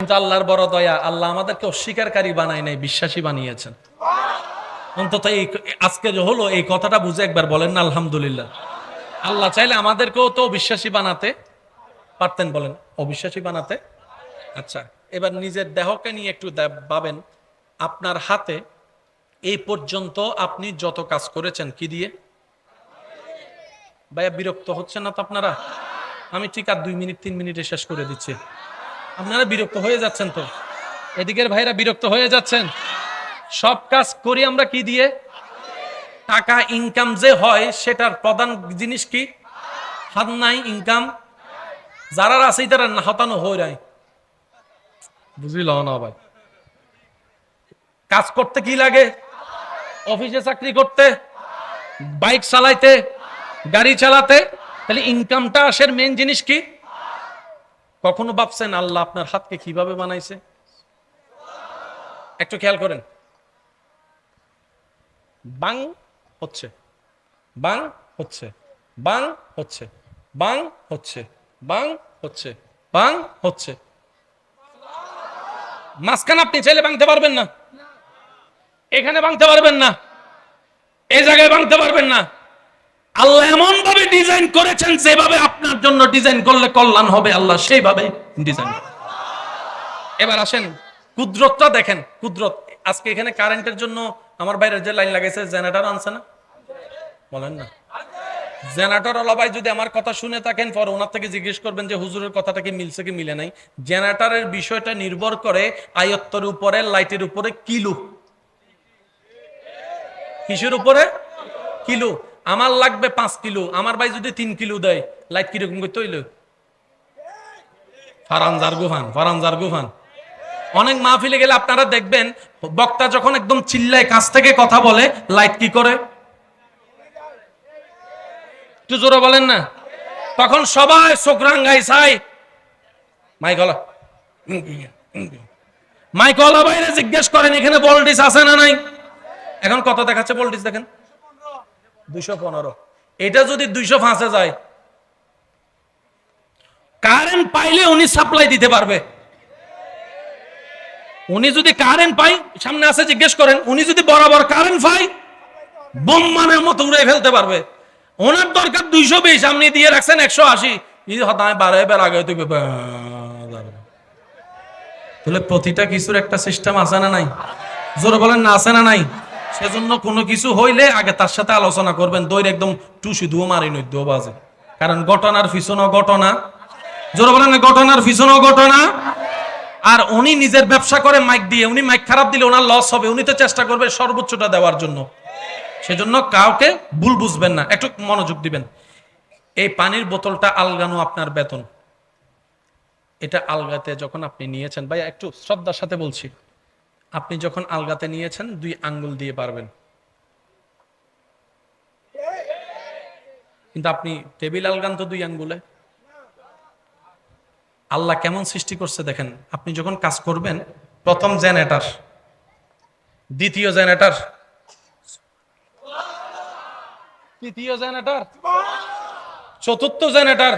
কিন্তু আল্লাহর বড় দয়া, আল্লাহ আমাদেরকে অস্বীকারী বানায় নাই, বিশ্বাসী বানিয়েছেন। অন্তত এই আজকে যে হলো এই কথাটা বুঝে একবার বলেন না আলহামদুলিল্লাহ। আল্লাহ চাইলে আমাদেরকেও তো বিশ্বাসী বানাতে পারতেন, বলেন অবিশ্বাসী বানাতে। আচ্ছা, এবার নিজের দেহকে নিয়ে একটু ভাবেন। আপনার হাতে এই পর্যন্ত আপনি যত কাজ করেছেন কি দিয়ে? ভাইয়া বিরক্ত হচ্ছেন না তো আপনারা? আমি ঠিক আর 2 মিনিট 3 মিনিটে শেষ করে দিচ্ছি। আপনারা বিরক্ত হয়ে যাচ্ছেন তো, এদিকের ভাইরা বিরক্ত হয়ে যাচ্ছেন। সব কাজ করি আমরা কি দিয়ে? টাকা ইনকাম যে হয় সেটার প্রধান জিনিস কি? হাত নাই ইনকাম। যারা আছে তারা হতানো হয়ে যায়, বুঝিল না ভাই? কাজ করতে কি লাগে? অফিসে চাকরি করতে, বাইক চালাইতে, গাড়ি চালাতে, তাহলে ইনকামটা আসে। মেন জিনিস কি? কখনো ভাবছেন আল্লাহ আপনার হাতকে কিভাবে বানাইছে? একটু খেয়াল করেন। বাং হচ্ছে, বাং হচ্ছে, বাং হচ্ছে, বাং হচ্ছে, বাং হচ্ছে, বাং হচ্ছে। মাঝখানে আপনি চাইলে ভাঙতে পারবেন না, এখানে ভাঙতে পারবেন না, এই জায়গায় ভাঙতে পারবেন না। আল্লাহ এমন ভাবে ডিজাইন করেছেন, যেভাবে আপনার জন্য ডিজাইন করলে কল্যাণ হবে, আল্লাহ সেইভাবে ডিজাইন। এবার আসেন কুদরতটা দেখেন। কুদরত আজকে এখানে কারেন্টের জন্য আমার বাইরের যে লাইন লাগাইছে, জেনারেটর আনছে না? বলেন না। জেনারেটর ওলা ভাই যদি আমার কথা শুনে থাকেন, পর ওনার থেকে জিজ্ঞেস করবেন যে হুজুরের কথাটা কি মিলছে কি মিলে নাই। জেনারেটরের বিষয়টা নির্ভর করে আয়ত্তের উপরে, লাইটের উপরে, কিলো। কিসের উপরে? কিলো। আমার লাগবে 5 কিলো, আমার ভাই যদি 3 কিলো দেয়, লাইট কিরকম করতে হইল? ফারানজার গুফান, ফারানজার গুফান। অনেক মাহফিলে গেলে আপনারা দেখবেন বক্তা যখন একদম চিল্লায় কাছ থেকে কথা বলে, লাইট কি করে? একটু জোরে বলেন না। তখন সবাই চোখ রাঙ্গাই চাই। মাইকলা মাইকলা বাইরে জিজ্ঞেস করেন এখানে ভোল্টেজ আছে না নাই? এখন কত দেখাচ্ছে ভোল্টেজ দেখেন? 215। এটা যদি 205 যায়, কারেন্ট পাইলে উনি সাপ্লাই দিতে পারবে। উনি যদি কারেন্ট পাই, সামনে আছে জিজ্ঞেস করেন, উনি যদি বরাবর কারেন্ট পাই, বোমানের মতো উড়ে ফেলতে পারবে। ওনার দরকার 220, আপনি দিয়ে রাখছেন 180। তাহলে প্রতিটা কিছুর একটা সিস্টেম আছে না নাই? জোরে বলেন না, আছে না নাই? সেজন্য কোনো কিছু হইলে আগে তার সাথে আলোচনা করবেন। দৈর একদম টুসি দুও মারি নই দো বাজে, কারণ ঘটনার পিছনেও ঘটনা। জোরে বলেন না, ঘটনার পিছনেও ঘটনা। আর উনি নিজের ব্যবসা করে মাইক দিয়ে, উনি মাইক খারাপ দিলে ওনার লস হবে, উনি তো চেষ্টা করবে সর্বোচ্চটা দেওয়ার জন্য। সেজন্য কাউকে ভুল বুঝবেন না, একটু মনোযোগ দিবেন। এই পানির বোতলটা আলগানো আপনার বেতন। এটা আলগাতে যখন আপনি নিয়েছেন, ভাই একটু শ্রদ্ধার সাথে বলছি, আপনি যখন আলগাতে নিয়েছেন 2 আঙ্গুল দিয়ে পারবেন, কিন্তু আপনি টেবিল আলগান তো 2 আঙ্গুলে। আল্লাহ কেমন সৃষ্টি করছে দেখেন। আপনি যখন কাজ করবেন, প্রথম জেনারেটর, দ্বিতীয় জেনারেটর, তৃতীয় জেনারেটর, চতুর্থ জেনারেটর।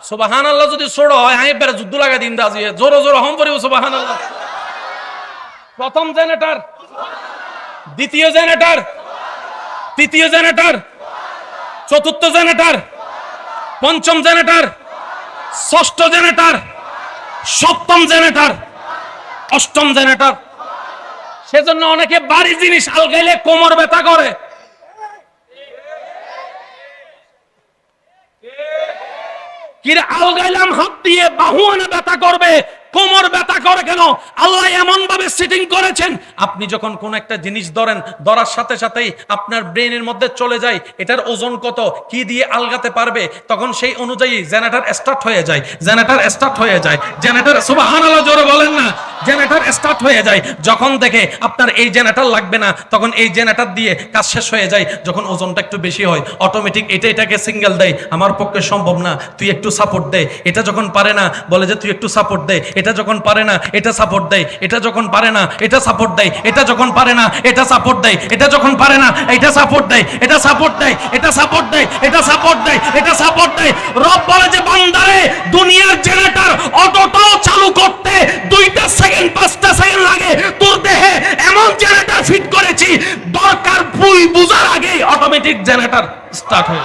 সুবহানাল্লাহ যদি ছোট হয়, আমি বেড়ে যুদ্ধ লাগা দিন দাজি জোরে জোরে হম পড়িব সুবহানাল্লাহ। প্রথম জেনারেটর, দ্বিতীয় জেনারেটর, তৃতীয় জেনারেটর, চতুর্থ জেনারেটর, পঞ্চম জেনারেটর, ষষ্ঠ জেনারেটর, সপ্তম জেনারেটর, অষ্টম জেনারেটর। সেজন্য অনেকে ভারী জিনিস আলগাইলে কোমর ব্যথা করে। কিরে আলগাইলাম হাত দিয়ে, বাহু আনা ব্যথা করবে, কোমর ব্যথা করে কেন? আল্লাহ এমন ভাবে সেটিং করেছেন, আপনি যখন কোন একটা জিনিস ধরেন, ধরার সাথে সাথেই আপনার ব্রেনের মধ্যে চলে যায় এটার ওজন কত, কি দিয়ে আলগাতে পারবে, তখন সেই অনুযায়ী জেনারেটর স্টার্ট হয়ে যায়। জেনারেটর স্টার্ট হয়ে যায়, জেনারেটর সুবহানাল্লাহ জোরে বলেন না, জেনারেটর স্টার্ট হয়ে যায়। যখন দেখে আপনার এই জেনারেটর লাগবে না, তখন এই জেনারেটর দিয়ে কাজ শেষ হয়ে যায়। যখন ওজনটা একটু বেশি হয়, অটোমেটিক এটাকে সিঙ্গেল দেয়, আমার পক্ষে সম্ভব না, তুই একটু সাপোর্ট দে। এটা যখন পারে না, বলে যে তুই একটু সাপোর্ট দে। এটা যখন পারে না, এটা সাপোর্ট দেয়। এটা যখন পারে না, এটা সাপোর্ট দেয়। এটা যখন পারে না, এটা সাপোর্ট দেয়। এটা যখন পারে না, এটা সাপোর্ট দেয়। এটা সাপোর্ট দেয়, এটা সাপোর্ট দেয়, এটা সাপোর্ট দেয়, এটা সাপোর্ট দেয়। রব বলে যে বান্দারে, দুনিয়ার জেনারেটর অটোটাও চালু করতে আগে তোর দেহে এমন জেনারেটর ফিট করেছি, দরকার বুঝার আগে অটোমেটিক জেনারেটর স্টার্ট হয়ে